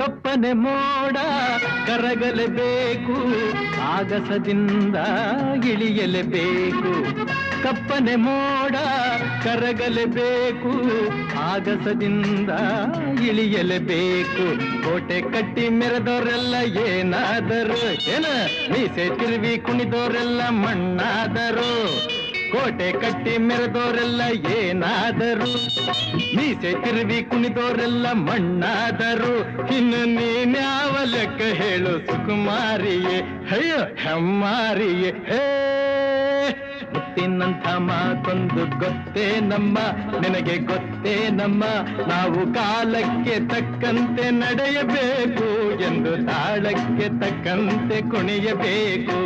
ಕಪ್ಪನೆ ಮೋಡ ಕರಗಲೇಬೇಕು, ಆಗಸದಿಂದ ಇಳಿಯಲೇಬೇಕು. ಕಪ್ಪನೆ ಮೋಡ ಕರಗಲೇಬೇಕು, ಆಗಸದಿಂದ ಇಳಿಯಲೇಬೇಕು. ಕೋಟೆ ಕಟ್ಟಿ ಮೆರೆದವರೆಲ್ಲ ಏನಾದರು, ಮೀಸೆ ತಿರುವಿ ಕುಣಿದವರೆಲ್ಲ ಮಣ್ಣಾದರು. ಕೋಟೆ ಕಟ್ಟಿ ಮೆರೆದವರೆಲ್ಲ ಏನಾದರು, ಮೀಸೆ ತಿರುವಿ ಕುಣಿದವರೆಲ್ಲ ಮಣ್ಣಾದರು. ಇನ್ನು ನೀನ್ಯಾವ ಲೆಕ್ಕ ಹೇಳು ಸುಕುಮಾರಿಯೇ, ಅಯ್ಯೋ ಹೆಮ್ಮಾರಿಯೇ. ಹೇ ಮುತ್ತಿನಂಥ ಮಾತೊಂದು ಗೊತ್ತೇ ನಮ್ಮ, ನಿನಗೆ ಗೊತ್ತೇ ನಮ್ಮ. ನಾವು ಕಾಲಕ್ಕೆ ತಕ್ಕಂತೆ ನಡೆಯಬೇಕು ಎಂದು ತಾಳಕ್ಕೆ ತಕ್ಕಂತೆ ಕುಣಿಯಬೇಕು.